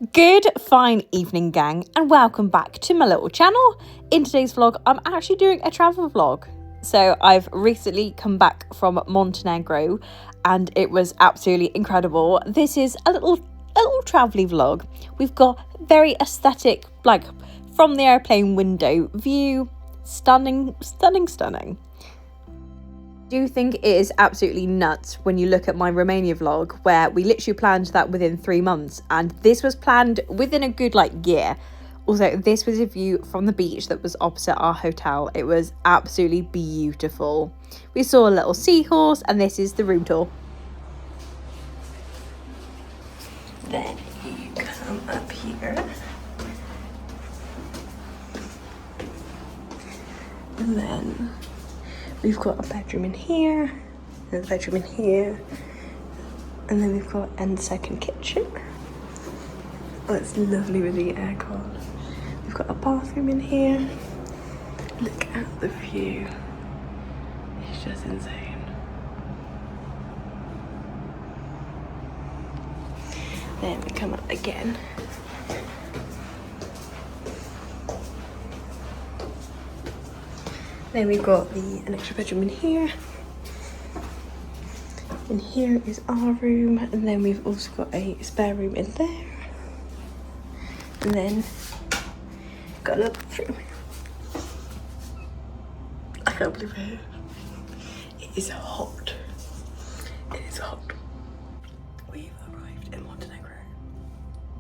Good fine evening, gang, and welcome back to my little channel. In today's vlog, I'm actually doing a travel vlog. So I've recently come back from Montenegro and it was absolutely incredible. This is a little travel vlog. We've got very aesthetic, like from the airplane window view. Stunning. I do think it is absolutely nuts when you look at my Romania vlog where we literally planned that within 3 months, and this was planned within a good year. Also, this was a view from the beach that was opposite our hotel. It was absolutely beautiful. We saw a little seahorse, and this is the room tour. Then you come up here, and then we've got a bedroom in here, and a bedroom in here, and then we've got a second kitchen. Oh, it's lovely with the aircon. We've got a bathroom in here. Look at the view. It's just insane. Then we come up again. Then we've got an extra bedroom in here. And here is our room. And then we've also got a spare room in there. And then got another bathroom. I can't believe it. It is hot. It is hot. We've arrived in Montenegro.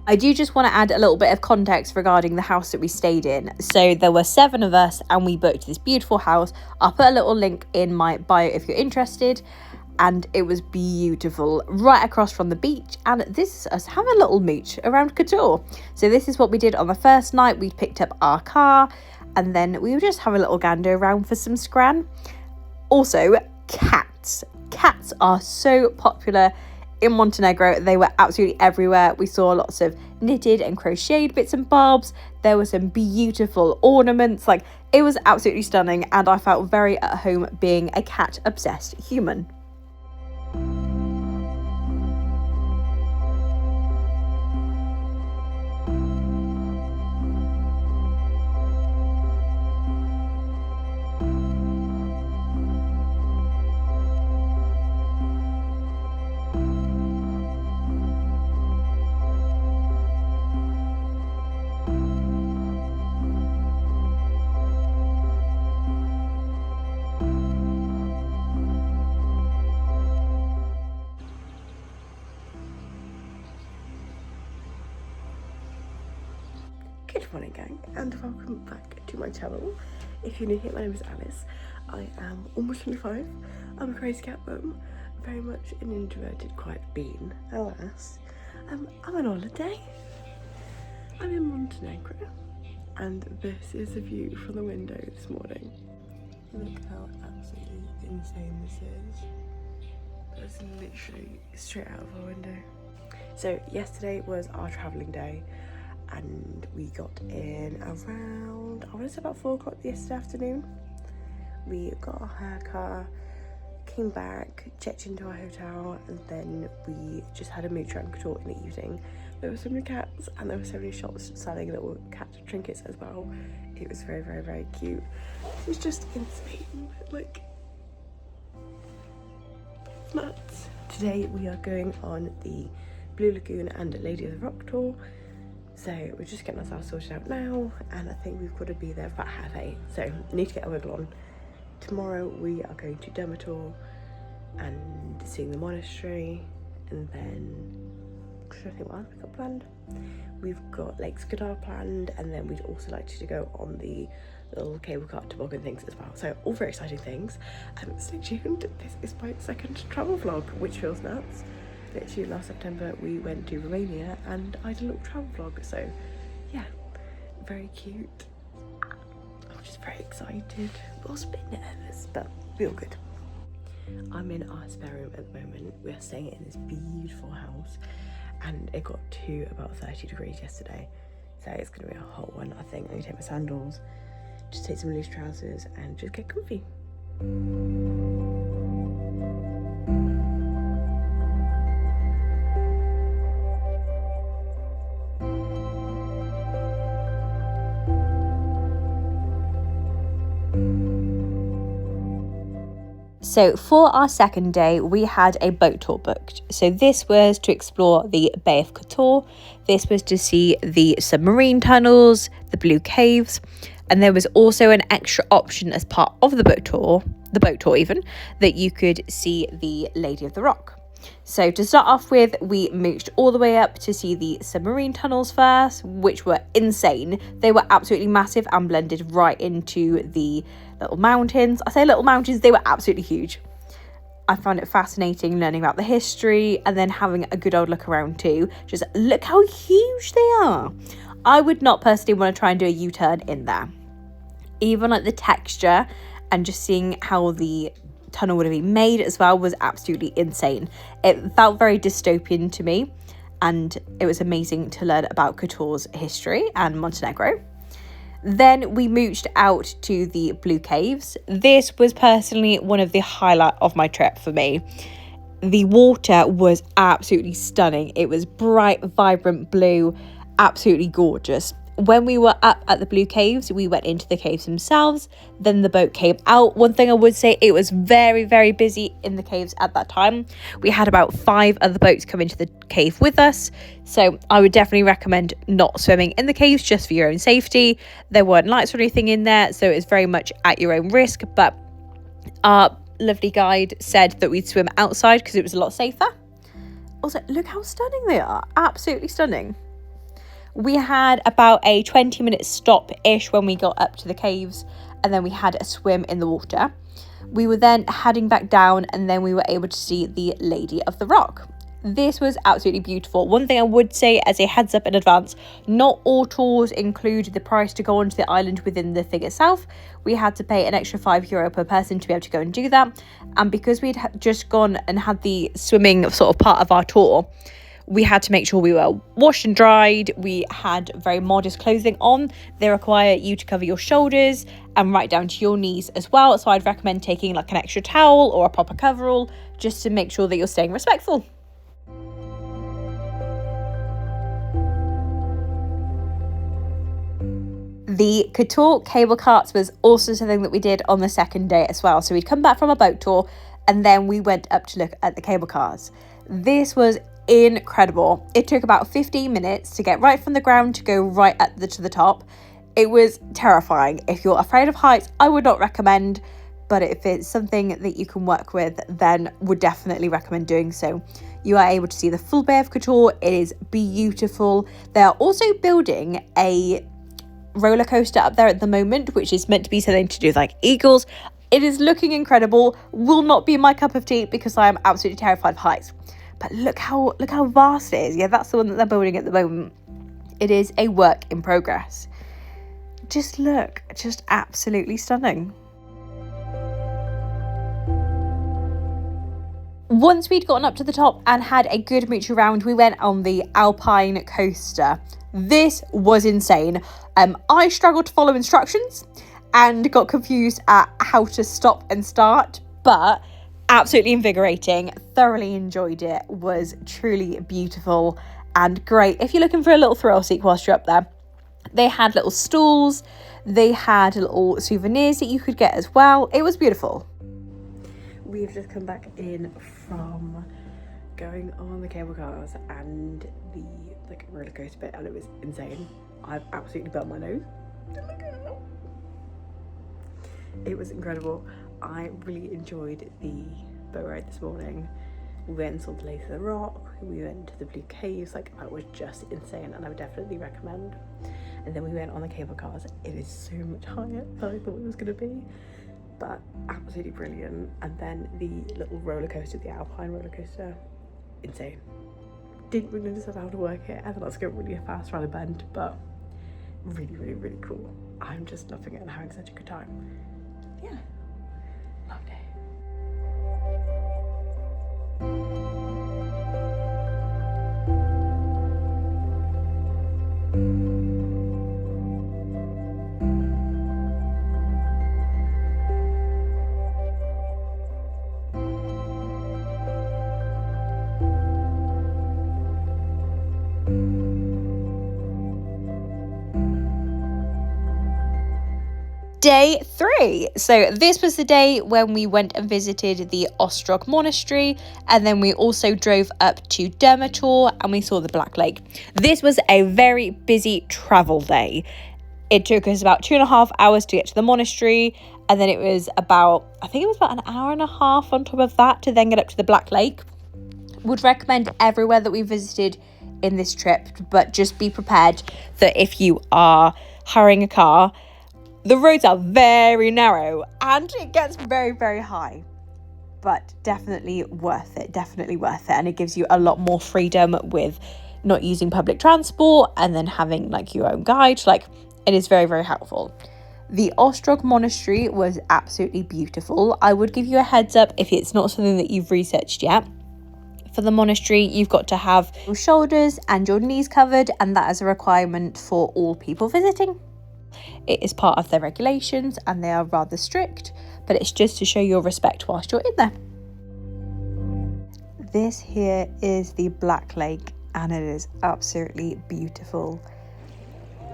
I do just want to add a little bit of context regarding the house that we stayed in. So there were 7 of us and we booked this beautiful house. I'll put a little link in my bio if you're interested. And it was beautiful, right across from the beach. And this is us having a little mooch around Couture. So this is what we did on the first night. We picked up our car and then we would just have a little gander around for some scran. Also, cats. Cats are so popular in Montenegro. They were absolutely everywhere. We saw lots of knitted and crocheted bits and bobs. There were some beautiful ornaments. It was absolutely stunning, and I felt very at home being a cat obsessed human. Good morning, gang, and welcome back to my channel. If you're new here, my name is Alice. I am almost 25. I'm a crazy cat mum, very much an introverted, quiet bean, alas. I'm on holiday. I'm in Montenegro, and this is the view from the window this morning. Look how absolutely insane this is. That's literally straight out of our window. So yesterday was our travelling day. And we got in around, I want to say about 4 o'clock yesterday afternoon. We got our haircut, came back, checked into our hotel, and then we just had a mooch around Couture in the evening. There were so many cats, and there were so many shops selling little cat trinkets as well. It was very, very, very cute. It was just insane, nuts. Today we are going on the Blue Lagoon and Lady of the Rock tour. So we're just getting ourselves sorted out now, and I think we've got to be there about 8:30. So we need to get a wiggle on. Tomorrow we are going to Dermitor and seeing the Monestry, and then I think what else we've got planned. We've got Lake Skadar planned, and then we'd also like to go on the little cable car toboggan things as well. So all very exciting things. Stay tuned. This is my second travel vlog, which feels nuts. Literally last September we went to Romania and I did a little travel vlog, so yeah, very cute. I'm just very excited, but also a bit nervous, but we're all good. I'm in our spare room at the moment. We are staying in this beautiful house and it got to about 30 degrees yesterday, so it's going to be a hot one. I think I'm going to take my sandals, just take some loose trousers and just get comfy. So for our second day, we had a boat tour booked. So this was to explore the Bay of Kotor. This was to see the submarine tunnels, the blue caves, and there was also an extra option as part of the boat tour even, that you could see the Lady of the Rock. So to start off with, we mooched all the way up to see the submarine tunnels first, which were insane. They were absolutely massive and blended right into the little mountains. I say little mountains, they were absolutely huge. I found it fascinating learning about the history and then having a good old look around too. Just look how huge they are. I would not personally want to try and do a U-turn in there. Even like the texture and just seeing how the tunnel would have been made as well was absolutely insane. It felt very dystopian to me, and it was amazing to learn about Kotor's history and Montenegro. Then we mooched out to the blue caves. This was personally one of the highlights of my trip for me. The water was absolutely stunning. It was bright, vibrant blue, absolutely gorgeous. When we were up at the blue caves, we went into the caves themselves. Then the boat came out. One thing I would say, it was very, very busy in the caves at that time. We had about 5 other boats come into the cave with us. So I would definitely recommend not swimming in the caves just for your own safety. There weren't lights or anything in there, so it's very much at your own risk. But our lovely guide said that we'd swim outside because it was a lot safer. Also, look how stunning they are. Absolutely stunning. We had about a 20-minute stop-ish when we got up to the caves, and then we had a swim in the water. We were then heading back down, and then we were able to see the Lady of the Rock. This was absolutely beautiful. One thing I would say as a heads up in advance, not all tours include the price to go onto the island within the thing itself. We had to pay an extra €5 per person to be able to go and do that. And because we'd just gone and had the swimming sort of part of our tour, we had to make sure we were washed and dried. We had very modest clothing on. They require you to cover your shoulders and right down to your knees as well. So I'd recommend taking like an extra towel or a proper coverall just to make sure that you're staying respectful. The Kotor cable carts was also something that we did on the second day as well. So we'd come back from a boat tour and then we went up to look at the cable cars. This was incredible. It took about 15 minutes to get right from the ground to go right to the top. It was terrifying. If you're afraid of heights, I would not recommend, but if it's something that you can work with, then would definitely recommend doing so. You are able to see the full Bay of Kotor. It is beautiful. They are also building a roller coaster up there at the moment, which is meant to be something to do with like eagles. It is looking incredible. Will not be my cup of tea because I am absolutely terrified of heights. But look how vast it is. Yeah, that's the one that they're building at the moment. It is a work in progress. Just look, just absolutely stunning. Once we'd gotten up to the top and had a good mooch around, we went on the Alpine coaster. This was insane. I struggled to follow instructions and got confused at how to stop and start, but absolutely invigorating. Thoroughly enjoyed it. Was truly beautiful and great. If you're looking for a little thrill seek whilst you're up there, they had little stalls, they had little souvenirs that you could get as well. It was beautiful. We've just come back in from going on the cable cars and the roller coaster bit, and it was insane. I've absolutely burnt my nose. It was incredible. I really enjoyed the boat ride this morning. We went and saw the Lady of the Rock, we went to the blue caves. That was just insane, and I would definitely recommend. And then we went on the cable cars. It is so much higher than I thought it was going to be, but absolutely brilliant. And then the little roller coaster, the Alpine roller coaster, insane. Didn't really understand how to work it, and then I was going really fast around a bend, but really, really, really cool. I'm just loving it and having such a good time. Yeah, loved it. Day 3. So this was the day when we went and visited the Ostrog Monastery, and then we also drove up to Dermitor and we saw the Black Lake. This was a very busy travel day. It took us about 2.5 hours to get to the monastery, and then it was about, I think it was about an hour and a half on top of that to then get up to the Black Lake. Would recommend everywhere that we visited in this trip, but just be prepared that if you are hiring a car, the roads are very narrow and it gets very, very high, but definitely worth it, and it gives you a lot more freedom with not using public transport and then having like your own guide. Like, it is very, very helpful. The Ostrog Monastery was absolutely beautiful. I would give you a heads up if it's not something that you've researched yet. For the monastery, you've got to have your shoulders and your knees covered, and that is a requirement for all people visiting. It is part of their regulations and they are rather strict, but it's just to show your respect whilst you're in there. This here is the Black Lake and it is absolutely beautiful.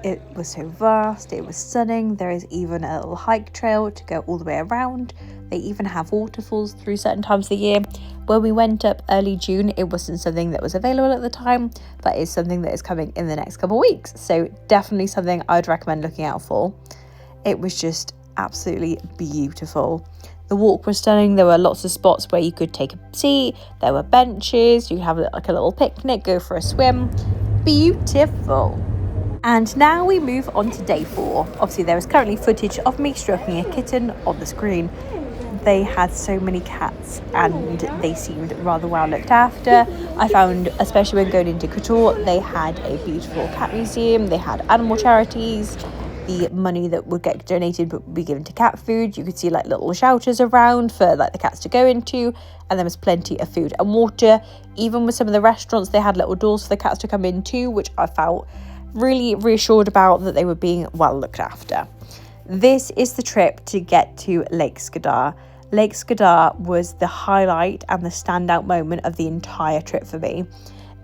It was so vast, it was stunning. There is even a little hike trail to go all the way around. They even have waterfalls through certain times of the year. When we went up early June, it wasn't something that was available at the time, but it's something that is coming in the next couple of weeks. So definitely something I'd recommend looking out for. It was just absolutely beautiful. The walk was stunning. There were lots of spots where you could take a seat. There were benches. You could have like a little picnic, go for a swim. Beautiful. And now we move on to day 4. Obviously, there is currently footage of me stroking a kitten on the screen. They had so many cats and they seemed rather well looked after. I found, especially when going into Couture, they had a beautiful cat museum. They had animal charities. The money that would get donated would be given to cat food. You could see like little shelters around for like the cats to go into, and there was plenty of food and water. Even with some of the restaurants, they had little doors for the cats to come into, which I felt really reassured about, that they were being well looked after. This is the trip to get to Lake Skadar. Lake Skadar was the highlight and the standout moment of the entire trip for me.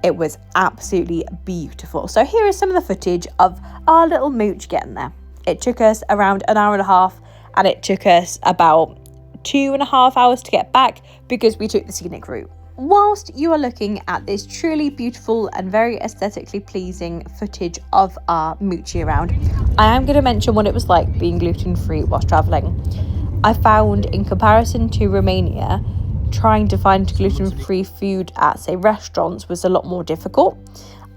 It was absolutely beautiful. So here is some of the footage of our little mooch getting there. It took us around an hour and a half, and it took us about 2.5 hours to get back because we took the scenic route. Whilst you are looking at this truly beautiful and very aesthetically pleasing footage of our moochie around, I am going to mention what it was like being gluten-free whilst travelling. I found, in comparison to Romania, trying to find gluten-free food at, say, restaurants was a lot more difficult.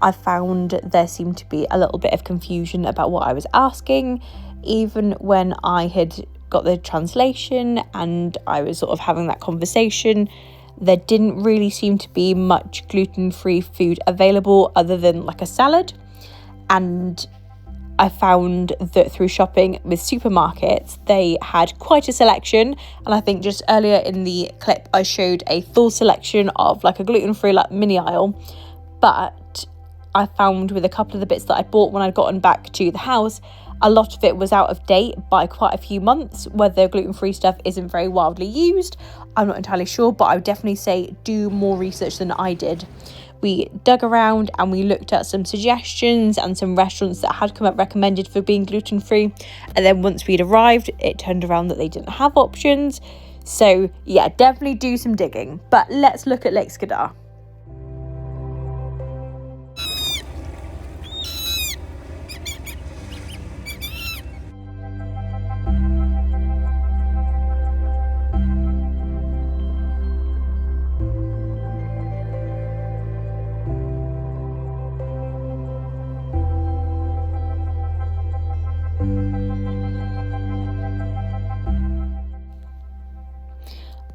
I found there seemed to be a little bit of confusion about what I was asking, even when I had got the translation and I was sort of having that conversation. There didn't really seem to be much gluten-free food available other than like a salad. And I found that through shopping with supermarkets, they had quite a selection. And I think just earlier in the clip, I showed a full selection of like a gluten-free like mini aisle. But I found with a couple of the bits that I bought when I'd gotten back to the house, a lot of it was out of date by quite a few months. Whether gluten-free stuff isn't very widely used, I'm not entirely sure, but I would definitely say do more research than I did. We dug around and we looked at some suggestions and some restaurants that had come up recommended for being gluten-free. And then once we'd arrived, it turned around that they didn't have options. So yeah, definitely do some digging. But let's look at Lake Skadar.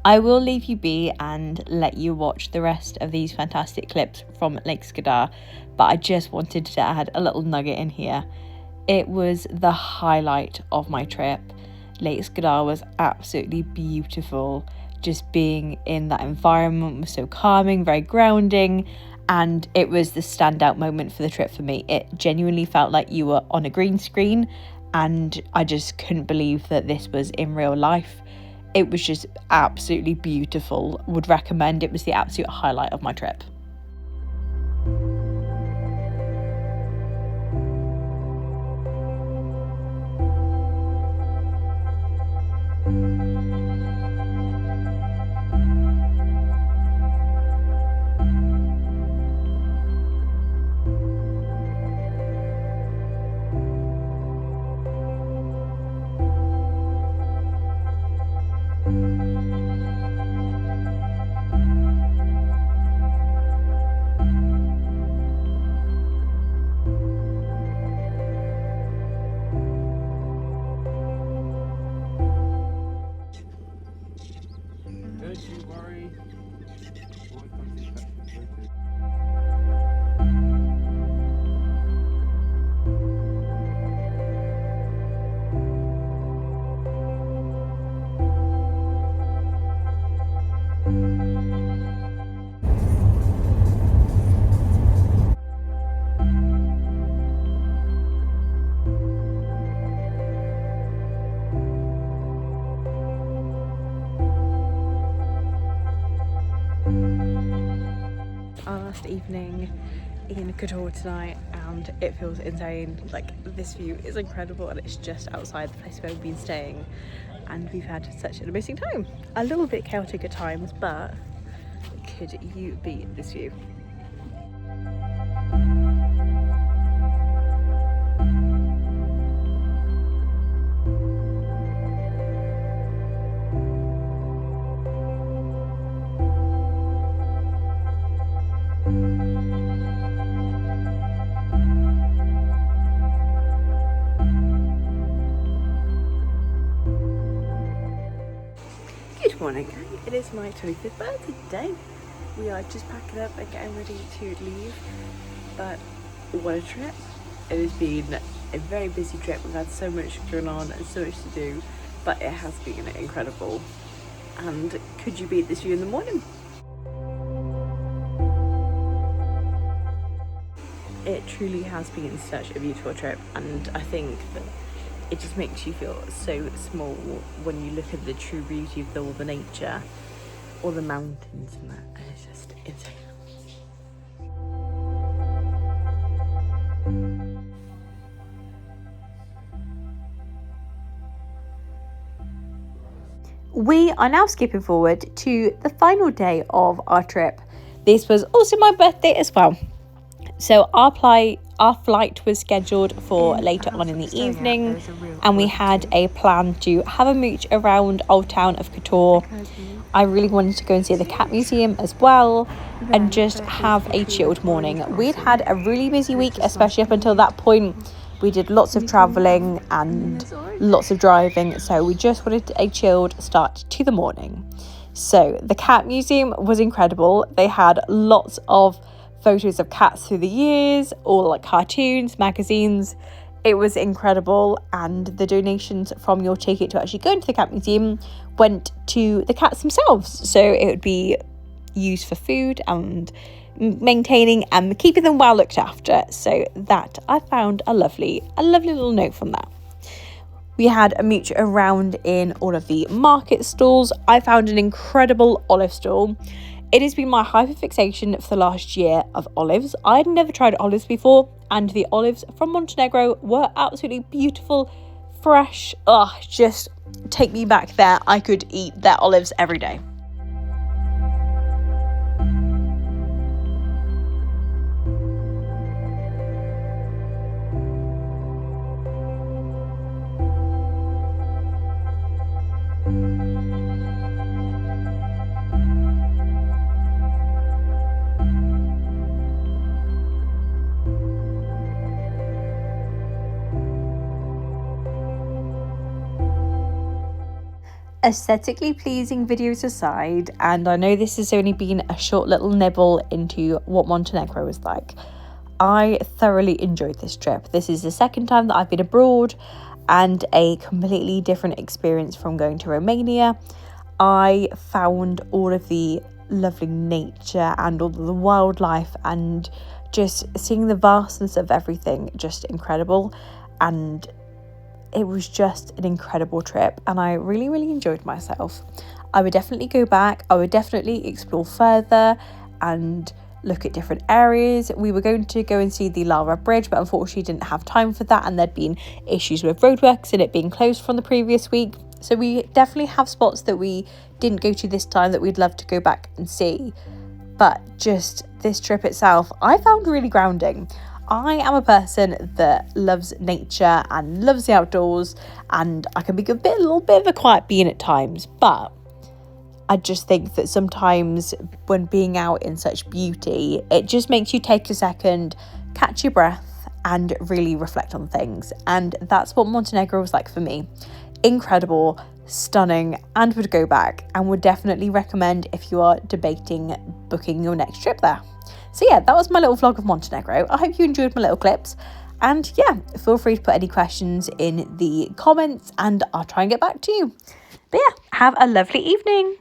I will leave you be and let you watch the rest of these fantastic clips from Lake Skadar, but I just wanted to add a little nugget in here. It was the highlight of my trip. Lake Skadar was absolutely beautiful. Just being in that environment was so calming, very grounding, and it was the standout moment for the trip for me. It genuinely felt like you were on a green screen, and I just couldn't believe that this was in real life. It was just absolutely beautiful. Would recommend. It was the absolute highlight of my trip. our last evening in Qatar tonight, and it feels insane. Like, this view is incredible, and it's just outside the place where we've been staying, and we've had such an amazing time. A little bit chaotic at times, but could you beat this view? Good morning, it is my 25th birthday today. We are just packing up and getting ready to leave, but what a trip. It has been a very busy trip. We've had so much going on and so much to do, but it has been incredible. And could you beat this view in the morning? It truly has been such a beautiful trip, and I think that it just makes you feel so small when you look at the true beauty of all the nature, all the mountains and that, and it's just insane. We are now skipping forward to the final day of our trip. This was also my birthday as well. So our flight was scheduled for later on in the evening, and we had a plan to have a mooch around Old Town of Qatar. I really wanted to go and see the cat museum as well, and just have a chilled morning. We'd had a really busy week, especially up until that point. We did lots of travelling and lots of driving, so we just wanted a chilled start to the morning. So the cat museum was incredible. They had lots of photos of cats through the years, all like cartoons, magazines. It was incredible, and the donations from your ticket to actually go into the cat museum went to the cats themselves, so it would be used for food and maintaining and keeping them well looked after. So that I found a lovely little note from that. We had a mooch around in all of the market stalls. I found an incredible olive stall. It has been my hyperfixation for the last year of olives. I'd never tried olives before, and the olives from Montenegro were absolutely beautiful, fresh. Just take me back there. I could eat their olives every day. Aesthetically pleasing videos aside, and I know this has only been a short little nibble into what Montenegro is like, I thoroughly enjoyed this trip. This is the second time that I've been abroad, and a completely different experience from going to Romania. I found all of the lovely nature and all of the wildlife, and just seeing the vastness of everything just incredible, and it was just an incredible trip, and I really enjoyed myself. I would definitely go back. I would definitely explore further and look at different areas. We were going to go and see the Lara Bridge, but unfortunately didn't have time for that, and there'd been issues with roadworks and it being closed from the previous week. So we definitely have spots that we didn't go to this time that we'd love to go back and see. But just this trip itself, I found really grounding. I am a person that loves nature and loves the outdoors, and I can be a little bit of a quiet being at times, but I just think that sometimes when being out in such beauty, it just makes you take a second, catch your breath, and really reflect on things. And that's what Montenegro was like for me. Incredible, stunning, and would go back, and would definitely recommend if you are debating booking your next trip there. So yeah, that was my little vlog of Montenegro. I hope you enjoyed my little clips, and yeah, feel free to put any questions in the comments and I'll try and get back to you. But yeah, have a lovely evening.